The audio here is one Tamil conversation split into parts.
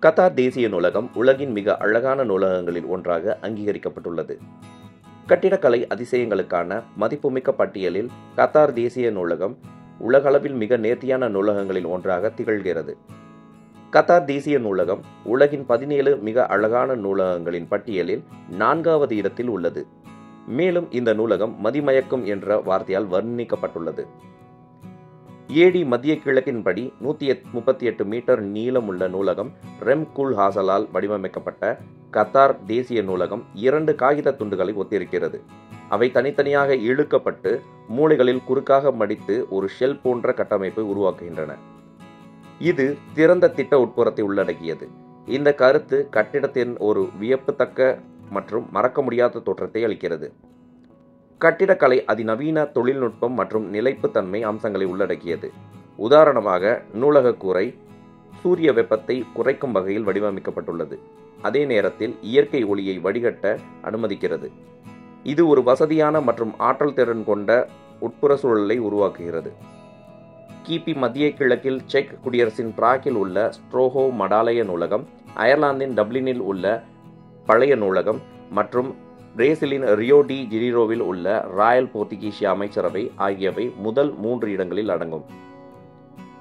கத்தார் தேசிய நூலகம் உலகின் மிக அழகான நூலகங்களில் ஒன்றாக அங்கீகரிக்கப்பட்டுள்ளது. கட்டிடக்கலை அதிசயங்களுக்கான மதிப்புமிக்க பட்டியலில் கத்தார் தேசிய நூலகம் உலகளவில் மிக நேர்த்தியான நூலகங்களில் ஒன்றாக திகழ்கிறது. கத்தார் தேசிய நூலகம் உலகின் 17 மிக அழகான நூலகங்களின் பட்டியலில் 4வது இடத்தில் உள்ளது. மேலும் இந்த நூலகம் மதிமயக்கும் என்ற வார்த்தையால் வர்ணிக்கப்பட்டுள்ளது. ஏடி மத்திய கிழக்கின்படி 138 மீட்டர் நீளமுள்ள நூலகம் ரெம் குல் ஹாசலால் வடிவமைக்கப்பட்ட கத்தார் தேசிய நூலகம் 2 காகித துண்டுகளை ஒத்திருக்கிறது. அவை தனித்தனியாக இழுக்கப்பட்டு மூலைகளில் குறுக்காக மடித்து ஒரு ஷெல் போன்ற கட்டமைப்பை உருவாக்குகின்றன. இது திறந்த திட்ட உட்புறத்தை உள்ளடக்கியது. இந்த கருத்து கட்டிடத்தின் ஒரு வியப்புத்தக்க மற்றும் மறக்க முடியாத தோற்றத்தை அளிக்கிறது. கட்டிடக்கலை அதிநவீன தொழில்நுட்பம் மற்றும் நிலைப்புத்தன்மை அம்சங்களை உள்ளடக்கியது. உதாரணமாக, நூலக கூரை சூரிய வெப்பத்தை குறைக்கும் வகையில் வடிவமைக்கப்பட்டுள்ளது. அதே நேரத்தில் இயற்கை ஒளியை வடிகட்ட அனுமதிக்கிறது. இது ஒரு வசதியான மற்றும் ஆற்றல் திறன் கொண்ட உட்புற சூழலை உருவாக்குகிறது. கிபி மத்திய கிழக்கில் செக் குடியரசின் பிராகில் உள்ள ஸ்ட்ரோஹோ மடாலய நூலகம், அயர்லாந்தின் டப்ளினில் உள்ள பழைய நூலகம் மற்றும் பிரேசிலின் ரியோ டி ஜெனீரோவில் உள்ள ராயல் போர்த்துகீசிய அமைச்சரவை ஆகியவை முதல் 3 இடங்களில் அடங்கும்.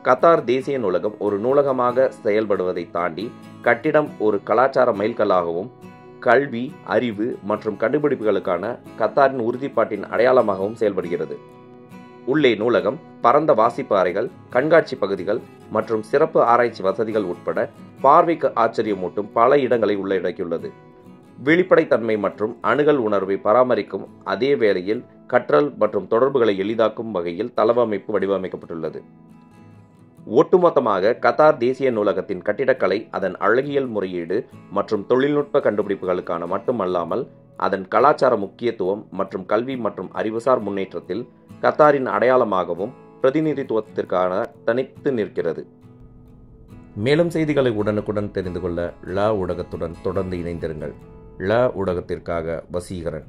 கத்தார் தேசிய நூலகம் ஒரு நூலகமாக செயல்படுவதை தாண்டி கட்டிடம் ஒரு கலாச்சார மைல்கல்லாகவும் கல்வி, அறிவு மற்றும் கண்டுபிடிப்புகளுக்கான கத்தாரின் உறுதிப்பாட்டின் அடையாளமாகவும் செயல்படுகிறது. உள்ளே நூலகம், பரந்த வாசிப்பு அறைகள், கண்காட்சி பகுதிகள் மற்றும் சிறப்பு ஆராய்ச்சி வசதிகள் உட்பட பார்வைக்கு ஆச்சரியமூட்டும் பல இடங்களை உள்ளடக்கியுள்ளது. வெளிப்படைத்தன்மை மற்றும் அணுகல் உணர்வை பராமரிக்கும் அதே வேளையில் கற்றல் மற்றும் தொடர்புகளை எளிதாக்கும் வகையில் தளவமைப்பு வடிவமைக்கப்பட்டுள்ளது. ஒட்டுமொத்தமாக கத்தார் தேசிய நூலகத்தின் கட்டிடக்கலை அதன் அழகியல் முறையீடு மற்றும் தொழில்நுட்ப கண்டுபிடிப்புகளுக்கான மட்டுமல்லாமல் அதன் கலாச்சார முக்கியத்துவம் மற்றும் கல்வி மற்றும் அறிவுசார் முன்னேற்றத்தில் கத்தாரின் அடையாளமாகவும் பிரதிநிதித்துவத்திற்கான தனித்து நிற்கிறது. மேலும் செய்திகளை உடனுக்குடன் தெரிந்து கொள்ள ல ஊடகத்துடன் தொடர்ந்து இணைந்திருங்கள். ல ஊடகத்திற்காக வசீகரன்.